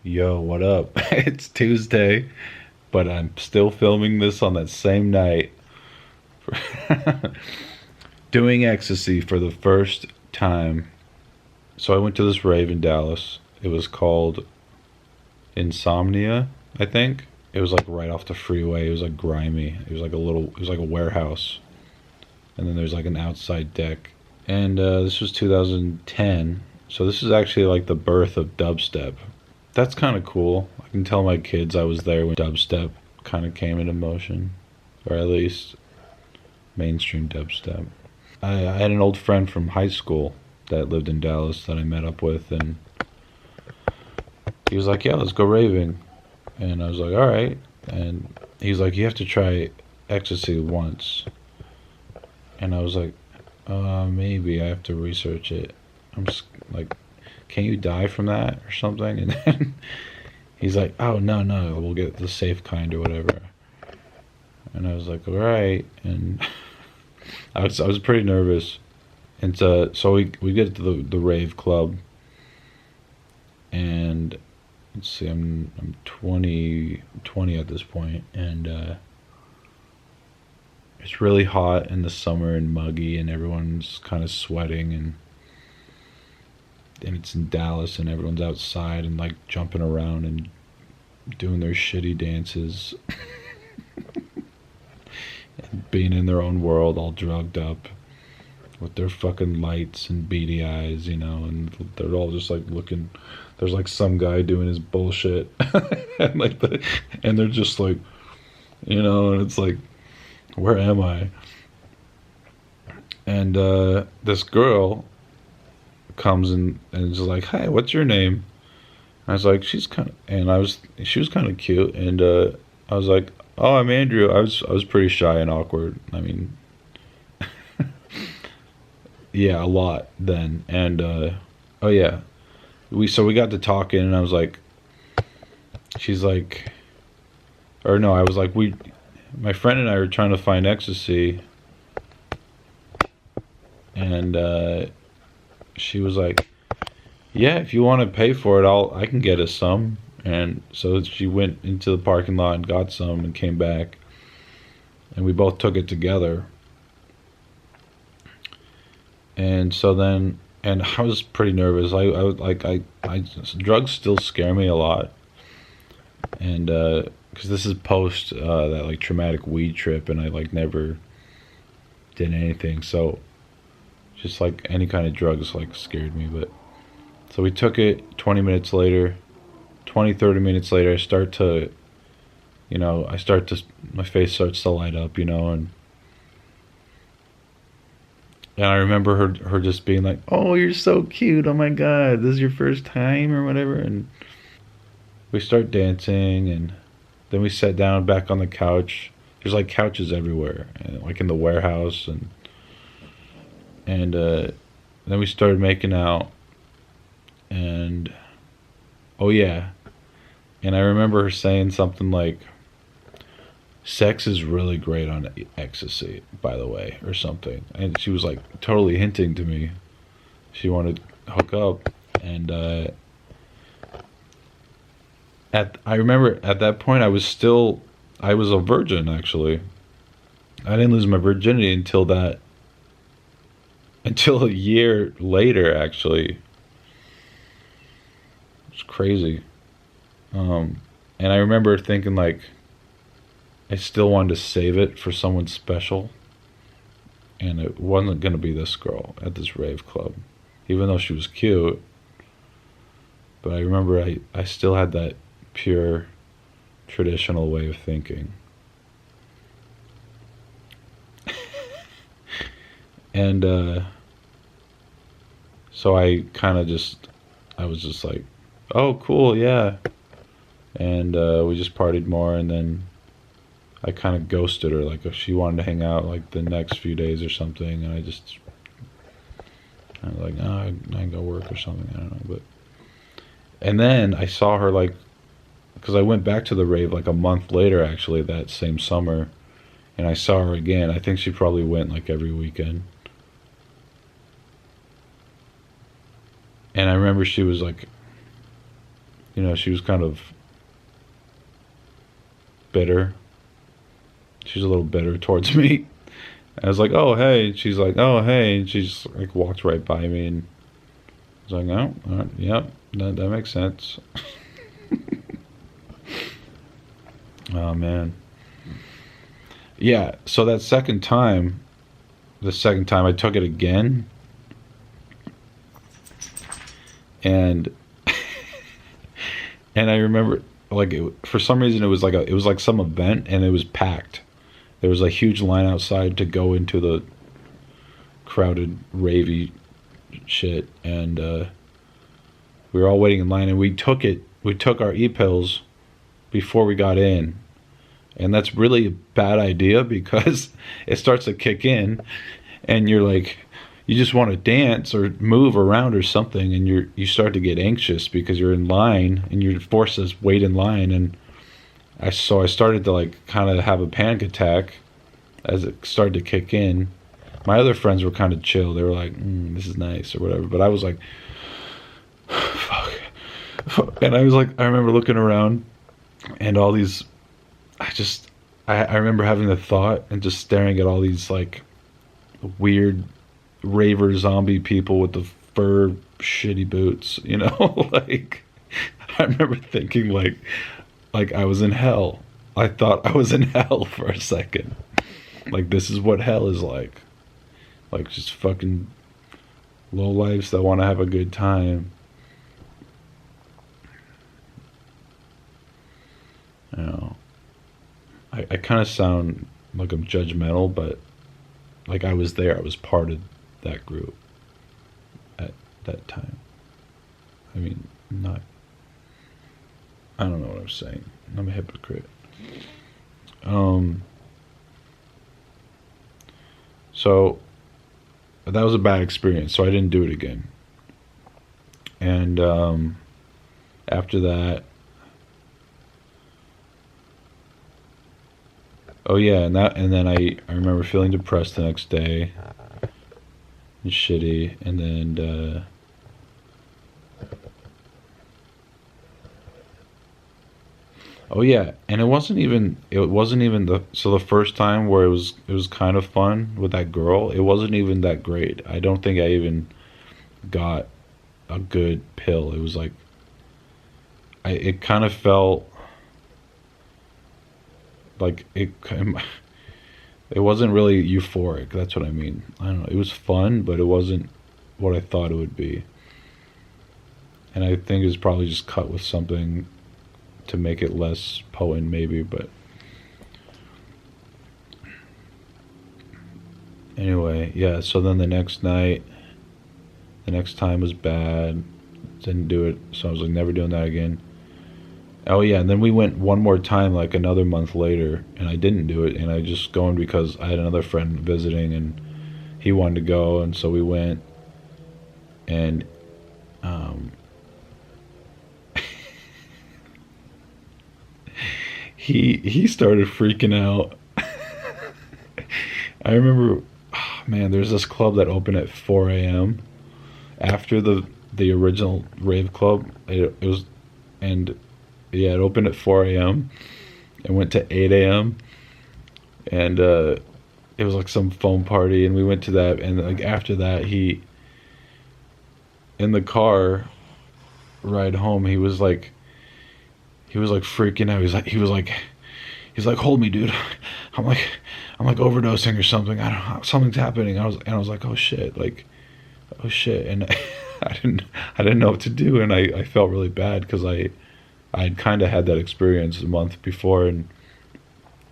Yo, what up? It's Tuesday, but I'm still filming this on that same night. Doing Ecstasy for the first time. So I went to this rave in Dallas. It was called Insomnia, I think. It was like right off the freeway. It was like grimy. It was like a warehouse. And then there's like an outside deck. And this was 2010. So this is actually like the birth of dubstep. That's kind of cool. I can tell my kids I was there when dubstep kind of came into motion, or at least mainstream dubstep. I had an old friend from high school that lived in Dallas that I met up with, and he was like, "Yeah, let's go raving," and I was like, "All right," and he's like, "You have to try Ecstasy once," and I was like, maybe I have to research it." I'm just like, "Can you die from that or something?" And then he's like, "Oh no, no, we'll get the safe kind or whatever." And I was like, "All right," and I was pretty nervous. And so we get to the rave club, and let's see, I'm 20 at this point, and it's really hot in the summer and muggy, and everyone's kind of sweating, and it's in Dallas, and everyone's outside and like jumping around and doing their shitty dances, being in their own world, all drugged up with their fucking lights and beady eyes, and they're all just like looking. There's like some guy doing his bullshit, and and they're just like, and it's like, where am I? And this girl comes and is like, "Hi, what's your name?" I was like, she was kind of cute, and I was like, "Oh, I'm Andrew." I was pretty shy and awkward. I mean, yeah, a lot then, and oh yeah, we got to talking, and I was like, she's like, or no, I was like, my friend and I were trying to find ecstasy, and she was like, "Yeah, if you want to pay for it, I can get us some." And so she went into the parking lot and got some and came back, and we both took it together. And so then, and I was pretty nervous. I would like I drugs still scare me a lot, and because this is post that like traumatic weed trip, and I like never did anything, so just like any kind of drugs like scared me. But so we took it. 20 minutes later, 20, 30 minutes later, I start to, my face starts to light up, and I remember her just being like, "Oh, you're so cute. Oh my God, this is your first time or whatever." And we start dancing, and then we sat down back on the couch. There's like couches everywhere, and, like in the warehouse, and then we started making out, and oh yeah, and I remember her saying something like, "Sex is really great on ecstasy, by the way," or something. And she was like totally hinting to me she wanted to hook up. And I remember at that point I was a virgin actually. I didn't lose my virginity until a year later actually. It's crazy. Um, and I remember thinking like I still wanted to save it for someone special, and it wasn't going to be this girl at this rave club, even though she was cute. But I remember I still had that pure traditional way of thinking. And so I was just like, "Oh, cool, yeah." And we just partied more, and then I kind of ghosted her, like if she wanted to hang out like the next few days or something, and I was like, "No, I go work or something." I don't know, but and then I saw her like because I went back to the rave like a month later, actually, that same summer, and I saw her again. I think she probably went like every weekend, and I remember she was like She was kind of bitter. She's a little bitter towards me. I was like, oh, hey. She's like, oh, hey. And she just like walked right by me, and I was like, oh, all right, yep, that makes sense. Oh, man. Yeah, so that the second time I took it again, and and I remember, like, for some reason it was like some event, and it was packed. There was a huge line outside to go into the crowded ravey shit, and we were all waiting in line, and we took our e-pills before we got in, and that's really a bad idea because it starts to kick in, and you're like, you just want to dance or move around or something, and you start to get anxious because you're in line and you're forced to wait in line. And I started to like kind of have a panic attack as it started to kick in. My other friends were kind of chill. They were like, this is nice or whatever. But I was like, fuck. And I was like, I remember looking around and all these, I remember having the thought and just staring at all these like weird raver zombie people with the fur shitty boots, like I remember thinking like I was in hell. I thought I was in hell for a second. Like, this is what hell is like. Like, just fucking lowlifes that want to have a good time. You know, I kind of sound like I'm judgmental, but like I was there. I was part of that group at that time. I mean, I don't know what I'm saying. I'm a hypocrite. So that was a bad experience. So I didn't do it again. And after that, oh yeah, and then I remember feeling depressed the next day and shitty, and then oh yeah, and it wasn't even the first time where it was kind of fun with that girl. It wasn't even that great. I don't think I even got a good pill. It was like it kind of felt like it wasn't really euphoric. That's what I mean. I don't know. It was fun, but it wasn't what I thought it would be. And I think it was probably just cut with something to make it less potent, maybe. But anyway, yeah. So then the next time was bad. Didn't do it. So I was like, never doing that again. Oh yeah, and then we went one more time like another month later, and I didn't do it, and I just going because I had another friend visiting and he wanted to go, and so we went. And he started freaking out. I remember, oh, man, there's this club that opened at 4 a.m. after the original rave club. It was, and yeah, it opened at 4 a.m. and went to 8 a.m. and it was like some foam party, and we went to that, and like after that, he in the car ride home, he was like freaking out. He's like, hold me, dude. I'm like overdosing or something. I don't know, something's happening. I was like, oh shit, and I didn't know what to do, and I felt really bad because I'd kind of had that experience a month before, and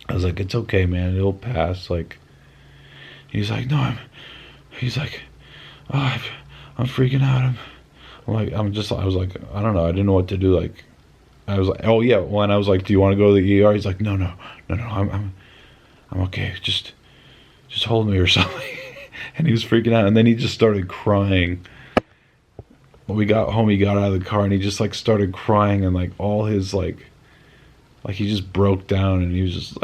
I was like, it's okay, man, it'll pass. Like, he's like, no, he's like, oh, I'm freaking out. I was like, I don't know, I didn't know what to do. Like, I was like, oh yeah, well, and I was like, do you want to go to the ER? He's like, no, I'm okay, just hold me or something. And he was freaking out, and then he just started crying. When we got home, he got out of the car, and he just like started crying, and like all his like he just broke down, and he's just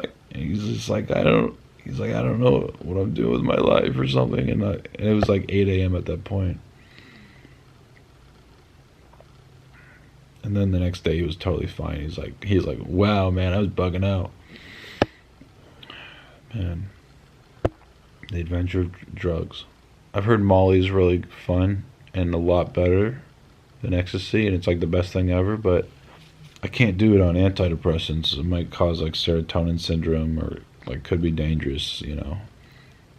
like I don't know what I'm doing with my life or something. And it was like 8 a.m. at that point. And then the next day he was totally fine. He's like, wow, man, I was bugging out. Man, the adventure of drugs. I've heard Molly's really fun and a lot better than ecstasy, and it's like the best thing ever. But I can't do it on antidepressants. It might cause like serotonin syndrome, or like could be dangerous.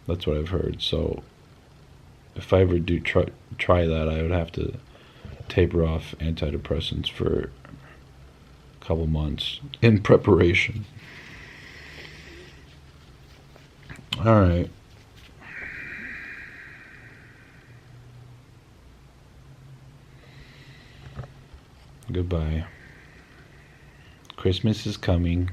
That's what I've heard. So if I ever do try that, I would have to taper off antidepressants for a couple months in preparation. All right. Goodbye. Christmas is coming.